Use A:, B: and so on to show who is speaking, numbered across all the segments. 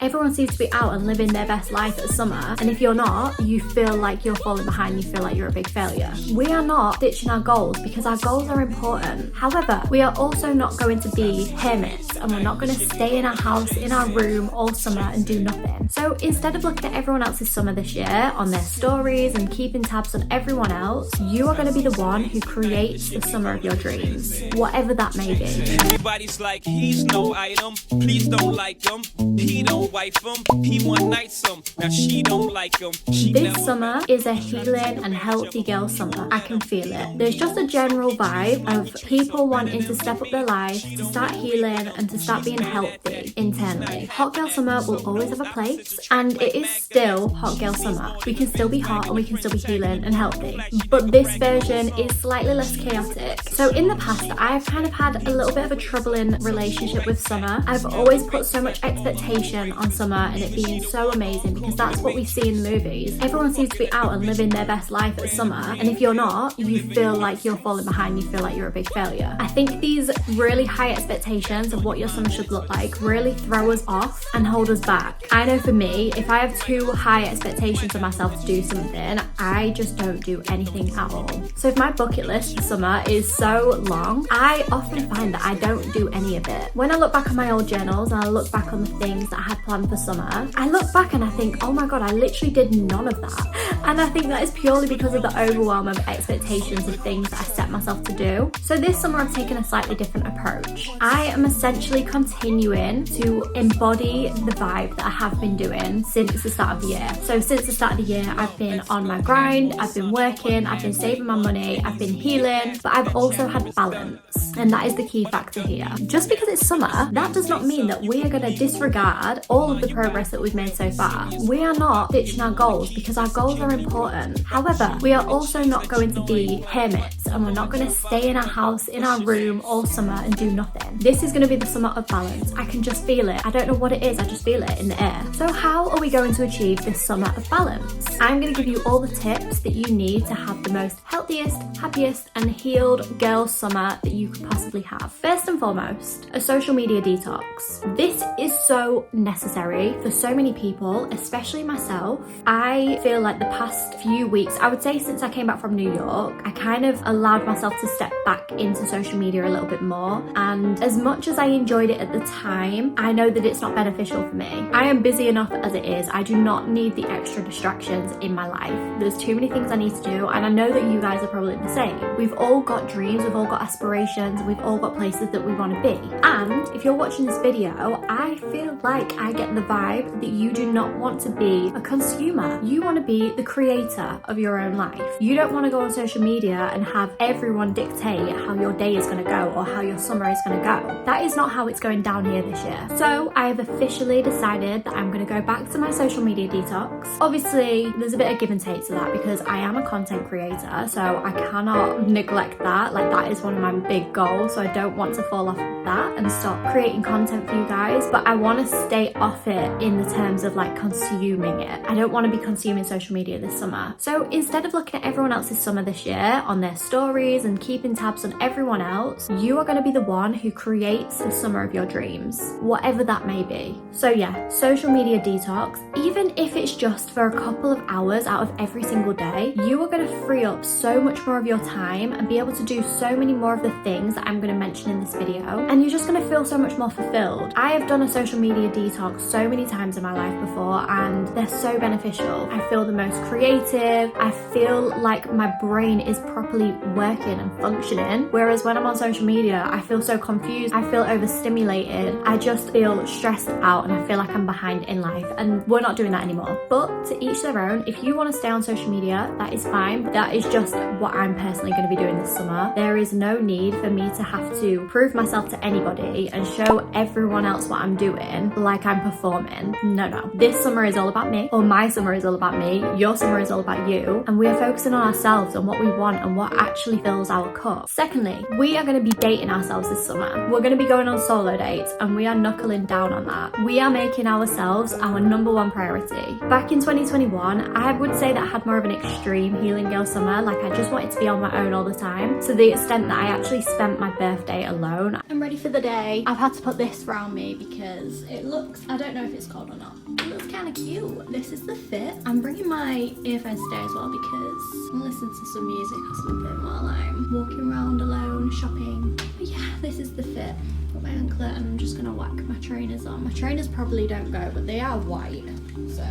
A: Everyone seems to be out and living their best life at summer, and if you're not, you feel like you're falling behind, you feel like you're a big failure. We are not ditching our goals because our goals are important. However, we are also not going to be hermits, and we're not going to stay in our house, in our room all summer and do nothing. So instead of looking at everyone else's summer this year on their stories and keeping tabs on everyone else, you are going to be the one who creates the summer of your dreams, whatever that may be.
B: Everybody's like, he's no item, please don't like him, he don't wife him, he one night some, now she don't like him.
A: This summer is a healing and healthy girl summer. I can feel it. There's just a general vibe of people wanting to step up their life, to start healing and to start being healthy internally. Hot girl summer will always have a place, and it is still hot girl summer. We can still be hot and we can still be healing and healthy, but this version is slightly less chaotic. So in the past, I've kind of had a little bit of a troubling relationship with summer. I've always put so much expectation on summer and it being so amazing because that's what we see in the movies. Everyone seems to be out and living their best life at summer, and if you're not, you feel like you're falling behind, you feel like you're a big failure. I think these really high expectations of what your summer should look like really throw us off and hold us back. I know for me, if I have too high expectations of myself to do something, I just don't do anything at all. So if my bucket list for summer is so long, I often find that I don't do any of it. When I look back on my old journals and I look back on the things that I had planned for summer, I look back and I think, oh my god, I literally did none of that. And I think that is purely because of the overwhelm of expectations of things that I set myself to do. So this summer I've taken a slightly different approach. I am essentially continuing to embody the vibe that I have been doing since the start of the year. So since the start of the year, I've been on my grind, I've been working, I've been saving my money, I've been healing, but I've also had balance. And that is the key factor here. Just because it's summer, that does not mean that we are going to disregard all of the progress that we've made so far. We are not ditching our goals because our goals are important. However, we are also not going to be hermits, and we're not going to stay in our house, in our room all summer and do nothing. This is going to be the summer of balance. I can just feel it. I don't know what it is, I just feel it in the air. So how are we going to achieve this summer of balance? I'm going to give you all the tips that you need to have the most healthiest, happiest and healed girl summer that you could possibly have. First and foremost, a social media detox. This is so necessary for so many people, especially myself. I feel like the past few weeks, I would say since I came back from New York, I kind of allowed myself to step back into social media a little bit more, and as much as I enjoyed it at the time, I know that it's not beneficial for me. I am busy enough as it is. I do not need the extra distractions in my life. There's too many things I need to do, and I know that you guys are probably the same. We've all got dreams, we've all got aspirations, we've all got places that we want to be. And if you're watching this video, I feel like I get the vibe that you do not want to be a consumer. You want to be the creator of your own life. You don't want to go on social media and have everyone dictate how your day is going to go or how your summer is going to go. That is not how it's going down here this year. So I have officially decided that I'm going to go back to my social media detox. Obviously, there's a bit of give and take to that because I am a content creator, so I cannot neglect that. Like, that is one of my big goals, so I don't want to fall off that and stop creating content for you guys, but I want to stay off it in the terms of like consuming it. I don't want to be consuming social media this summer. So instead of looking at everyone else's summer this year on their stories and keeping tabs on everyone else, you are going to be the one who creates the summer of your dreams, whatever that may be. So yeah, social media detox, even if it's just for a couple of hours out of every single day, you are going to free up so much more of your time and be able to do so many more of the things that I'm going to mention in this video, and you're just going to feel so much more fulfilled. I have done a social media detox so many times in my life before, and they're so beneficial. I feel the most creative. I feel like my brain is properly working and functioning, whereas when I'm on social media, I feel so confused. I feel overstimulated. I just feel stressed out and I feel like I'm behind in life, and we're not doing that anymore. But to each their own. If you want to stay on social media, that is fine. That is just what I'm personally going to be doing this summer. There is no need for me to have to prove myself to anybody and show everyone else what I'm doing like I'm performing. No. This summer is all about me, or my summer is all about me. Your summer is all about you, and we are focusing on ourselves and what we want and what actually fills our cup. Secondly, we are going to be dating ourselves this summer. We're going to be going on solo dates, and we are knuckling down on that. We are making ourselves our number one priority. Back in 2021, I would say that I had more of an extreme healing girl summer. Like, I just wanted to be on my own all the time, to the extent that I actually spent my birthday alone. I'm ready for the day. I've had to put this around me because it looks I don't know if it's cold or not. It looks kind of cute. This is the fit. I'm bringing my earphones today as well because I'll listen to some music or something while I'm walking around alone, shopping. But yeah, this is the fit. Got my anklet and I'm just gonna whack my trainers on. My trainers probably don't go, but they are white, so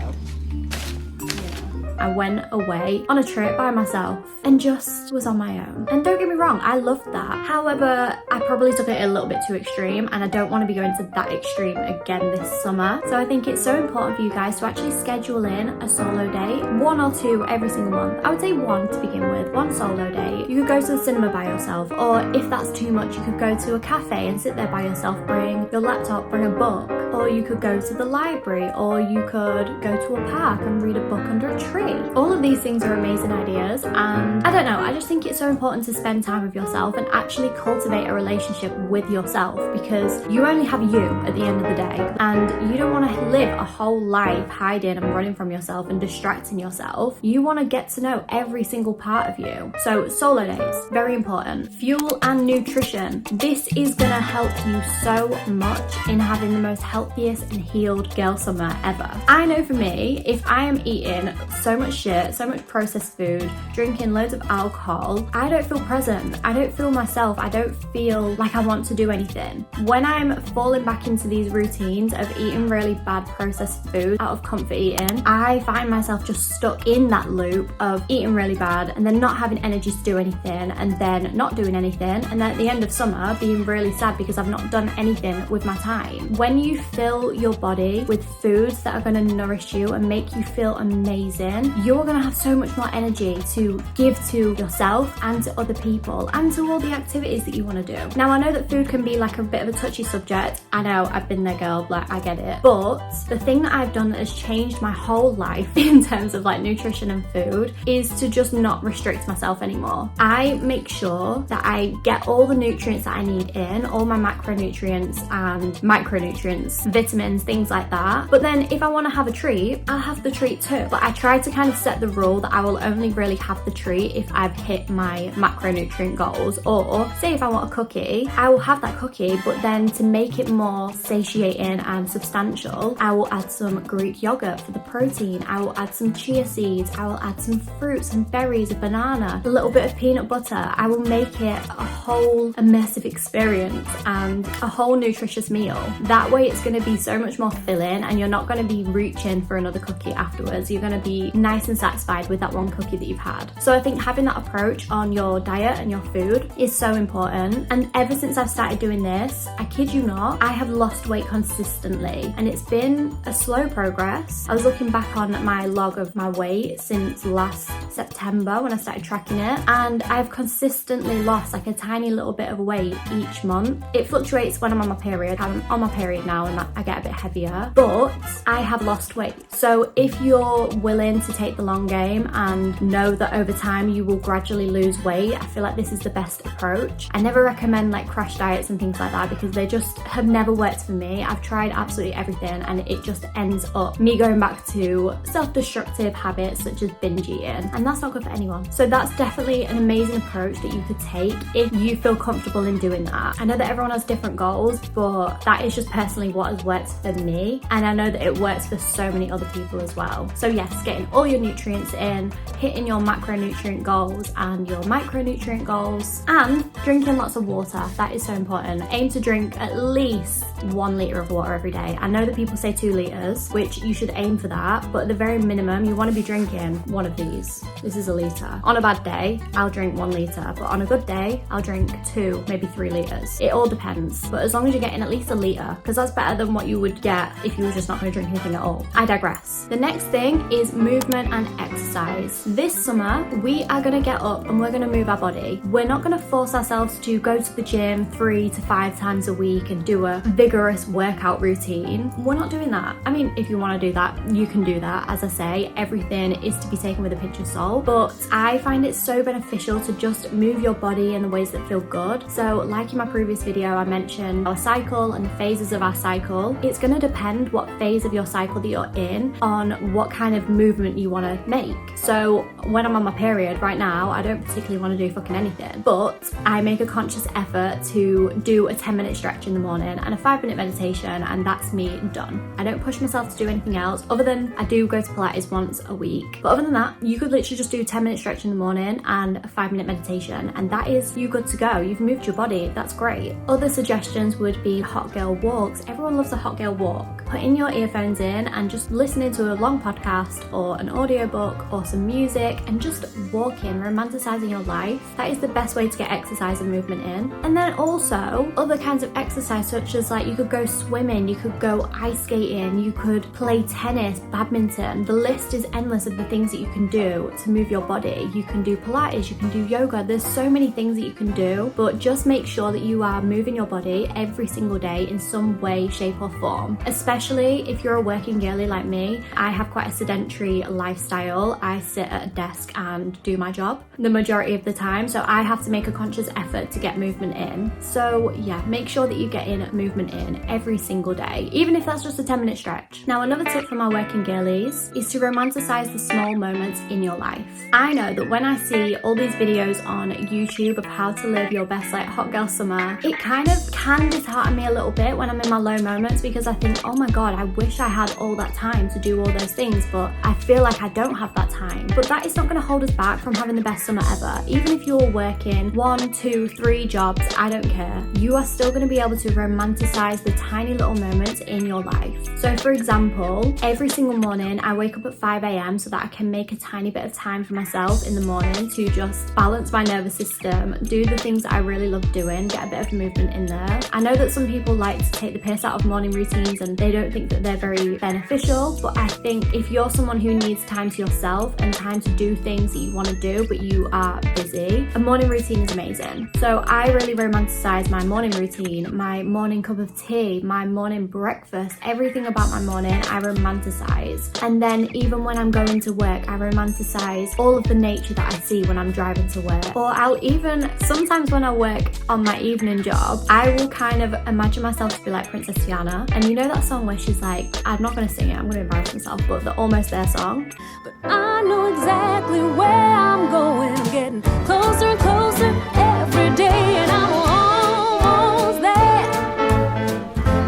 A: I went away on a trip by myself and just was on my own. And don't get me wrong, I loved that. However, I probably took it a little bit too extreme and I don't want to be going to that extreme again this summer. So I think it's so important for you guys to actually schedule in a solo date, 1 or 2 every single month. I would say 1 to begin with, 1 solo date. You could go to the cinema by yourself, or if that's too much, you could go to a cafe and sit there by yourself, bring your laptop, bring a book, or you could go to the library, or you could go to a park and read a book under a tree. All of these things are amazing ideas, and I don't know, I just think it's so important to spend time with yourself and actually cultivate a relationship with yourself, because you only have you at the end of the day, and you don't want to live a whole life hiding and running from yourself and distracting yourself. You want to get to know every single part of you. So solo dates, very important. Fuel and nutrition. This is going to help you so much in having the most healthiest and healed girl summer ever. I know for me, if I am eating so much shit, so much processed food, drinking loads of alcohol, I don't feel present. I don't feel myself. I don't feel like I want to do anything. When I'm falling back into these routines of eating really bad processed food out of comfort eating, I find myself just stuck in that loop of eating really bad and then not having energy to do anything, and then not doing anything, and then at the end of summer being really sad because I've not done anything with my time. When you fill your body with foods that are going to nourish you and make you feel amazing, you're going to have so much more energy to give to yourself and to other people and to all the activities that you want to do. Now, I know that food can be like a bit of a touchy subject. I know, I've been there, girl, like I get it. But the thing that I've done that has changed my whole life in terms of like nutrition and food is to just not restrict myself anymore. I make sure that I get all the nutrients that I need in, all my macronutrients and micronutrients, vitamins, things like that. But then if I want to have a treat, I'll have the treat too. But I try to kind of set the rule that I will only really have the treat if I've hit my macronutrient goals. Or say if I want a cookie, I will have that cookie, but then to make it more satiating and substantial, I will add some Greek yogurt for the protein. I will add some chia seeds. I will add some fruits and berries, a banana, a little bit of peanut butter. I will make it a whole immersive experience and a whole nutritious meal. That way it's going to be so much more filling and you're not going to be reaching for another cookie afterwards. You're going to be nice and satisfied with that one cookie that you've had. So I think having that approach on your diet and your food is so important. And ever since I've started doing this, I kid you not, I have lost weight consistently, and it's been a slow progress. I was looking back on my log of my weight since last September when I started tracking it, and I've consistently lost like a tiny little bit of weight each month. It fluctuates when I'm on my period. I'm on my period now and I get a bit heavier, but I have lost weight. So if you're willing to take the long game and know that over time you will gradually lose weight, I feel like this is the best approach. I never recommend like crash diets and things like that because they just have never worked for me. I've tried absolutely everything and it just ends up me going back to self-destructive habits such as binge eating, and that's not good for anyone. So that's definitely an amazing approach that you could take if you feel comfortable in doing that. I know that everyone has different goals, but that is just personally what has worked for me, and I know that it works for so many other people as well. So yes, getting all your nutrients in, hitting your macronutrient goals and your micronutrient goals, and drinking lots of water. That is so important. Aim to drink at least 1 litre of water every day. I know that people say 2 litres, which you should aim for that, but at the very minimum, you want to be drinking one of these. This is a litre. On a bad day, I'll drink 1 litre, but on a good day, I'll drink 2, maybe 3 litres. It all depends, but as long as you're getting at least a litre, because that's better than what you would get if you were just not going to drink anything at all. I digress. The next thing is movement and exercise. This summer, we are going to get up and we're going to move our body. We're not going to force ourselves to go to the gym 3 to 5 times a week and do a vigorous workout routine. We're not doing that. I mean, if you want to do that, you can do that. As I say, everything is to be taken with a pinch of salt, but I find it so beneficial to just move your body in the ways that feel good. So like in my previous video, I mentioned our cycle and the phases of our cycle. It's going to depend what phase of your cycle that you're in on what kind of movement you want to make. So when I'm on my period right now, I don't particularly want to do fucking anything, but I make a conscious effort to do a 10-minute stretch in the morning and a 5-minute meditation, and that's me done. I don't push myself to do anything else other than I do go to Pilates once a week. But other than that, you could literally just do a 10-minute stretch in the morning and a 5-minute meditation, and that is you good to go. You've moved your body. That's great. Other suggestions would be hot girl walks. Everyone loves a hot girl walk. Putting your earphones in and just listening to a long podcast or an audiobook or some music and just walking, romanticizing your life. That is the best way to get exercise and movement in. And then also other kinds of exercise, such as like you could go swimming, you could go ice skating, you could play tennis, badminton. The list is endless of the things that you can do to move your body. You can do Pilates, you can do yoga. There's so many things that you can do, but just make sure that you are moving your body every single day in some way, shape or form. Especially if you're a working girly like me. I have quite a sedentary lifestyle. I sit at a desk and do my job the majority of the time, so I have to make a conscious effort to get movement in. So yeah, make sure that you get in movement in every single day, even if that's just a 10-minute stretch. Now, another tip for my working girlies is to romanticize the small moments in your life. I know that when I see all these videos on YouTube of how to live your best like hot girl summer, it kind of can dishearten me a little bit when I'm in my low moments, because I think, oh my god, I wish I had all that time to do all those things, but I feel like I don't have that time. But that is not going to hold us back from having the best summer ever. Even if you're working 1, 2, 3 jobs, I don't care. You are still going to be able to romanticize the tiny little moments in your life. So for example, every single morning I wake up at 5 a.m. so that I can make a tiny bit of time for myself in the morning to just balance my nervous system, do the things that I really love doing, get a bit of movement in there. I know that some people like to take the piss out of morning routines and they don't think that they're very beneficial, but I think if you're someone who needs time to yourself and time to do things that you want to do but you are busy, a morning routine is amazing. So I really romanticize my morning routine, my morning cup of tea, my morning breakfast, everything about my morning I romanticize. And then even when I'm going to work, I romanticize all of the nature that I see when I'm driving to work. Or I'll even, sometimes when I work on my evening job, I will kind of imagine myself to be like Princess Tiana. And you know that song where she's like, I'm not going to sing it, I'm going to embarrass myself, but the Almost There song.
C: But I know exactly where I'm going. I'm getting closer and closer every day, and I'm almost there.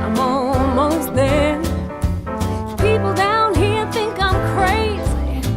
C: I'm almost there. People down here think I'm crazy,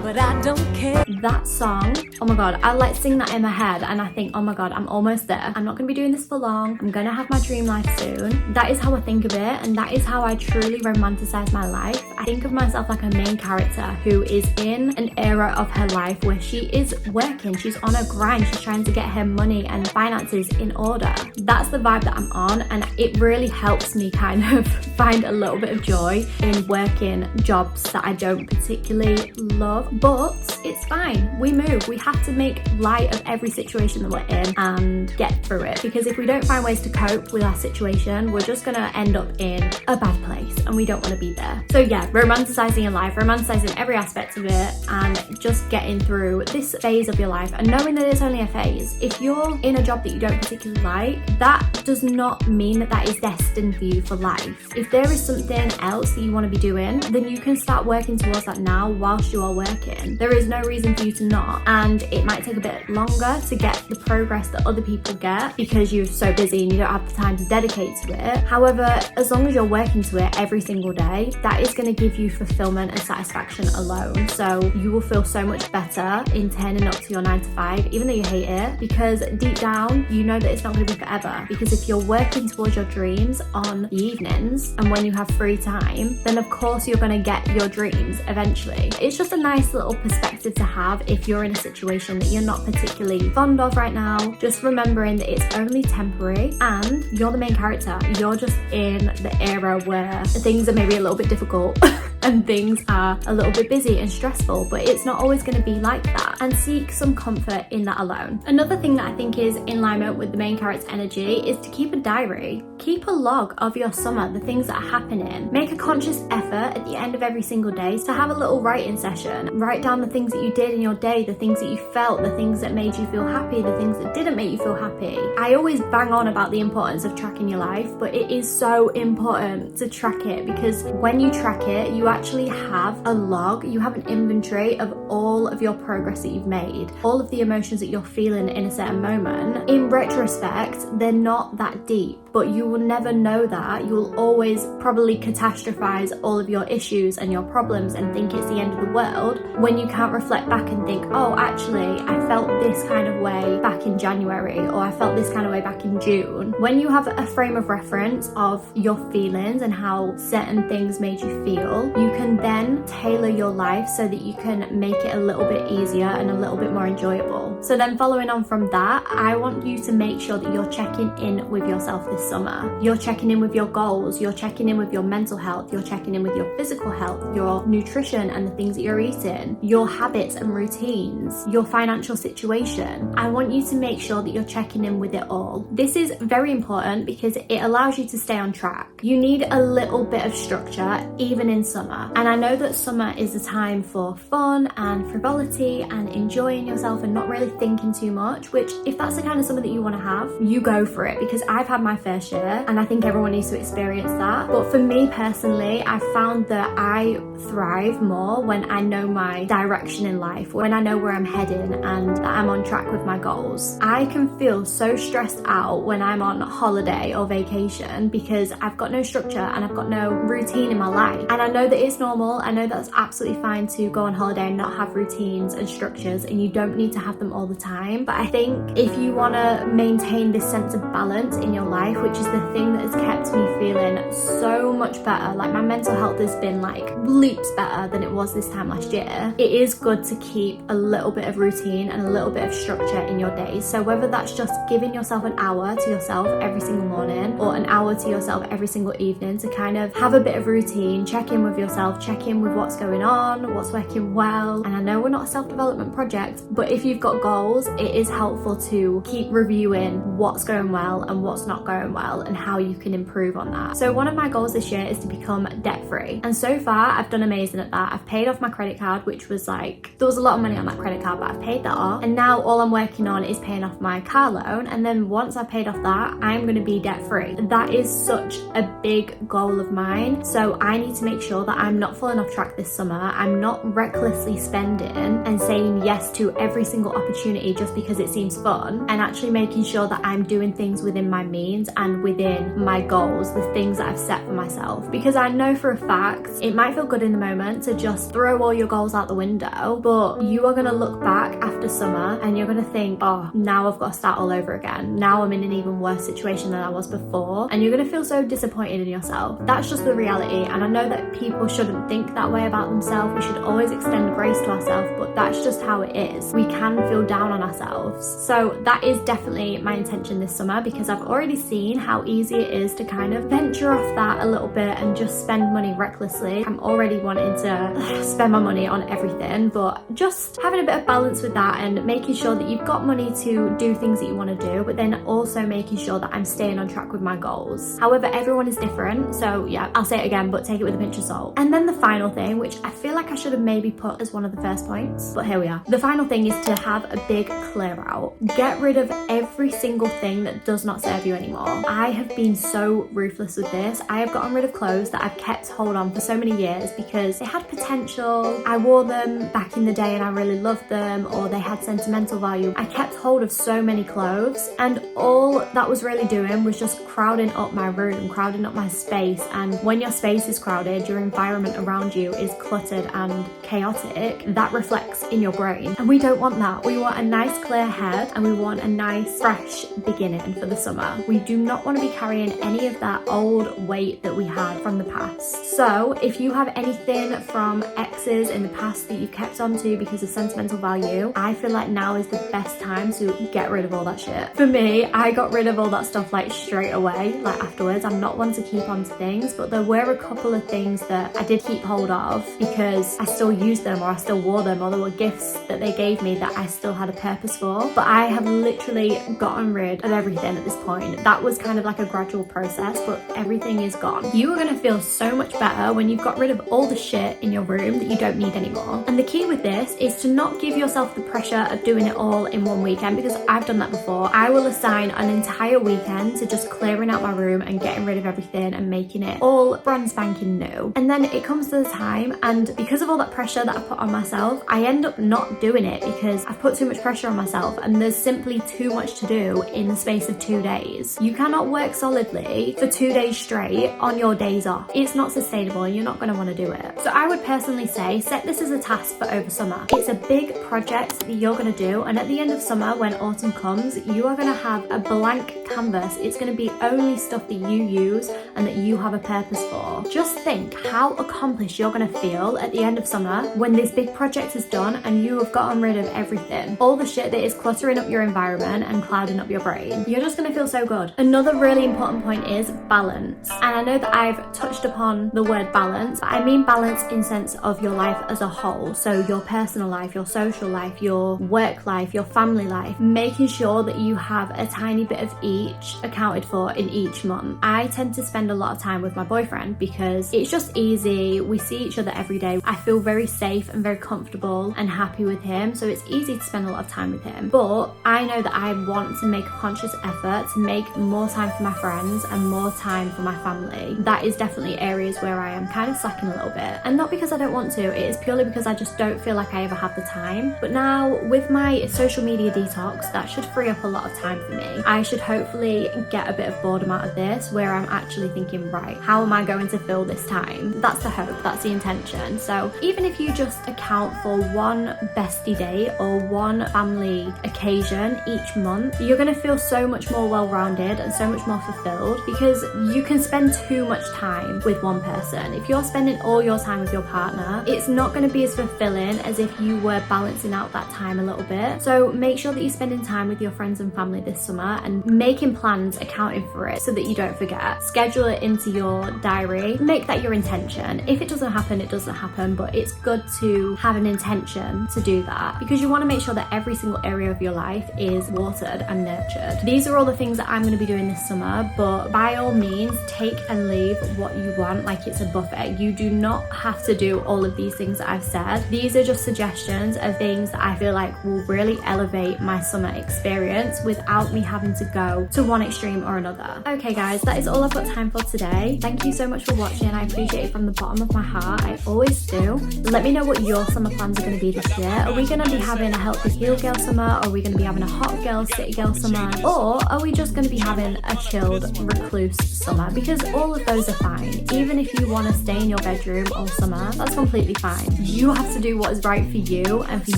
C: but I don't care.
A: That song, oh my god, I like sing that in my head and I think, oh my god, I'm almost there. I'm not going to be doing this for long. I'm going to have my dream life soon. That is how I think of it, and that is how I truly romanticize my life. I think of myself like a main character who is in an era of her life where she is working, she's on a grind, she's trying to get her money and finances in order. That's the vibe that I'm on, and it really helps me kind of find a little bit of joy in working jobs that I don't particularly love, but it's fine. We move. We have to make light of every situation that we're in and get through it, because if we don't find ways to cope with our situation, we're just going to end up in a bad place and we don't want to be there. So yeah, romanticizing your life, romanticizing every aspect of it, and just getting through this phase of your life and knowing that it's only a phase. If you're in a job that you don't particularly like, that does not mean that that is destined for you for life. If there is something else that you want to be doing, then you can start working towards that now whilst you are working. There is no reason for you to not, and it might take a bit longer to get the progress that other people get because you're so busy and you don't have the time to dedicate to it. However, as long as you're working to it every single day, that is going to give you fulfillment and satisfaction alone. So you will feel so much better in turning up to your 9 to 5, even though you hate it, because deep down you know that it's not going to be forever. Because if you're working towards your dreams on the evenings and when you have free time, then of course you're going to get your dreams eventually. It's just a nice little perspective to have if you're in a situation that you're not particularly fond of right now, just remembering that it's only temporary and you're the main character. You're just in the era where things are maybe a little bit difficult and things are a little bit busy and stressful, but it's not always going to be like that, and seek some comfort in that alone. Another thing that I think is in alignment with the main character energy is to keep a diary. Keep a log of your summer, the things that are happening. Make a conscious effort at the end of every single day to have a little writing session. Write down the things that you did in your day, the things that you felt, the things that made you feel happy, the things that didn't make you feel happy. I always bang on about the importance of tracking your life, but it is so important to track it, because when you track it, you actually have a log, you have an inventory of all of your progress that you've made, all of the emotions that you're feeling in a certain moment. In retrospect, they're not that deep, but you will never know that. You'll always probably catastrophize all of your issues and your problems and think it's the end of the world when you can't reflect back and think, oh, actually, I felt this kind of way back in January, or I felt this kind of way back in June. When you have a frame of reference of your feelings and how certain things made you feel, you can then tailor your life so that you can make it a little bit easier and a little bit more enjoyable. So then following on from that, I want you to make sure that you're checking in with yourself this summer. You're checking in with your goals, you're checking in with your mental health, you're checking in with your physical health, your nutrition and the things that you're eating, your habits and routines, your financial situation. I want you to make sure that you're checking in with it all. This is very important because it allows you to stay on track. You need a little bit of structure even in summer. And I know that summer is a time for fun and frivolity and enjoying yourself and not really thinking too much, which if that's the kind of summer that you want to have, you go for it, because I've had my fair share and I think everyone needs to experience that. But for me personally, I found that I thrive more when I know my direction in life, when I know where I'm heading and that I'm on track with my goals. I can feel so stressed out when I'm on holiday or vacation because I've got no structure and I've got no routine in my life. And I know that it's normal. I know that's absolutely fine to go on holiday and not have routines and structures, and you don't need to have them all the time. But I think if you want to maintain this sense of balance in your life, which is the thing that has kept me feeling so much better, like my mental health has been like leaps better than it was this time last year, it is good to keep a little bit of routine and a little bit of structure in your days. So whether that's just giving yourself an hour to yourself every single morning or an hour to yourself every single evening to kind of have a bit of routine, check in with yourself, check in with what's going on, what's working well. And I know we're not a self-development project, but if you've got goals, it is helpful to keep reviewing what's going well and what's not going well and how you can improve on that. So one of my goals this year is to become debt-free. And so far, I've done amazing at that. I've paid off my credit card, which was like, there was a lot of money on that credit card, but I've paid that off. And now all I'm working on is paying off my car loan. And then once I've paid off that, I'm going to be debt-free. That is such a big goal of mine. So I need to make sure that I'm not falling off track this summer. I'm not recklessly spending and saying yes to every single opportunity just because it seems fun, and actually making sure that I'm doing things within my means and within my goals, the things that I've set for myself. Because I know for a fact it might feel good in the moment to just throw all your goals out the window, but you are going to look back after summer and you're going to think, oh, now I've got to start all over again. Now I'm in an even worse situation than I was before, and you're going to feel so disappointed in yourself. That's just the reality, and I know that people shouldn't think that way about themselves. We should always extend grace to ourselves, but that's just how it is. We can feel down on ourselves. So that is definitely my intention this summer, because I've already seen how easy it is to kind of venture off that a little bit and just spend money recklessly. I'm already wanting to spend my money on everything, but just having a bit of balance with that and making sure that you've got money to do things that you want to do, but then also making sure that I'm staying on track with my goals. However, everyone is different, so yeah, I'll say it again, but take it with a pinch of salt. And then the final thing, which I feel like I should have maybe put as one of the first points, but here we are. The final thing is to have a big clear out. Get rid of every single thing that does not serve you anymore. I have been so ruthless with this. I have gotten rid of clothes that I've kept hold on for so many years because they had potential. I wore them back in the day and I really loved them, or they had sentimental value. I kept hold of so many clothes, and all that was really doing was just crowding up my room, crowding up my space. And when your space is crowded, your environment around you is cluttered and chaotic. That reflects in your brain, and we don't want that. We want a nice clear head and we want a nice fresh beginning for the summer. We do not want to be carrying any of that old weight that we had from the past. So if you have anything from exes in the past that you've kept on to because of sentimental value, I feel like now is the best time to get rid of all that shit. For me, I got rid of all that stuff like straight away, like afterwards. I'm not one to keep on to things, but there were a couple of things that I did keep hold of because I still used them, or I still wore them, or there were gifts that they gave me that I still still had a purpose for, but I have literally gotten rid of everything at this point. That was kind of like a gradual process, but everything is gone. You are going to feel so much better when you've got rid of all the shit in your room that you don't need anymore. And the key with this is to not give yourself the pressure of doing it all in one weekend, because I've done that before. I will assign an entire weekend to just clearing out my room and getting rid of everything and making it all brand spanking new. And then it comes to the time, and because of all that pressure that I put on myself, I end up not doing it because I've put too much pressure on myself and there's simply too much to do in the space of 2 days. You cannot work solidly for 2 days straight on your days off. It's not sustainable and you're not going to want to do it. So I would personally say set this as a task for over summer. It's a big project that you're going to do, and at the end of summer when autumn comes, you are going to have a blank canvas. It's going to be only stuff that you use and that you have a purpose for. Just think how accomplished you're going to feel at the end of summer when this big project is done and you have gotten rid of everything, all the shit that is cluttering up your environment and clouding up your brain. You're just going to feel so good. Another really important point is balance, and I know that I've touched upon the word balance, but I mean balance in sense of your life as a whole. So your personal life, your social life, your work life, your family life, making sure that you have a tiny bit of each accounted for in each month. I tend to spend a lot of time with my boyfriend because it's just easy. We see each other every day. I feel very safe and very comfortable and happy with him, so it's easy to spend a lot of time with him. But I know that I want to make a conscious effort to make more time for my friends and more time for my family. That is definitely areas where I am kind of slacking a little bit, and not because I don't want to, it is purely because I just don't feel like I ever have the time. But now with my social media detox, that should free up a lot of time for me. I should hopefully get a bit of boredom out of this where I'm actually thinking, right, how am I going to fill this time? That's the hope, that's the intention. So even if you just account for one bestie day or one family occasion each month, you're going to feel so much more well-rounded and so much more fulfilled, because you can spend too much time with one person. If you're spending all your time with your partner, it's not going to be as fulfilling as if you were balancing out that time a little bit. So make sure that you're spending time with your friends and family this summer and making plans accounting for it so that you don't forget. Schedule it into your diary. Make that your intention. If it doesn't happen, it doesn't happen, but it's good to have an intention to do that, because you want to make sure that every single area of your life is watered and nurtured. These are all the things that I'm going to be doing this summer, but by all means, take and leave what you want like it's a buffet. You do not have to do all of these things that I've said. These are just suggestions of things that I feel like will really elevate my summer experience without me having to go to one extreme or another. Okay guys, that is all I've got time for today. Thank you so much for watching. I appreciate it from the bottom of my heart. I always do. Let me know what your summer plans are going to be this year. Are we going to be having a healthy heel girl summer? Are we going to be having a hot girl, city girl summer? Or are we just going to be having a chilled, recluse summer? Because all of those are fine. Even if you want to stay in your bedroom all summer, that's completely fine. You have to do what is right for you and for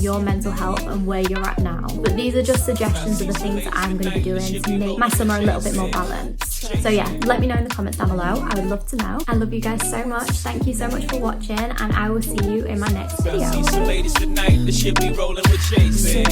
A: your mental health and where you're at now. But these are just suggestions of the things that I'm going to be doing to make my summer a little bit more balanced. So yeah, let me know in the comments down below. I would love to know. I love you guys so much. Thank you so much for watching, and I will see you in my next video.
B: See some ladies tonight, the shit be rolling with Jason.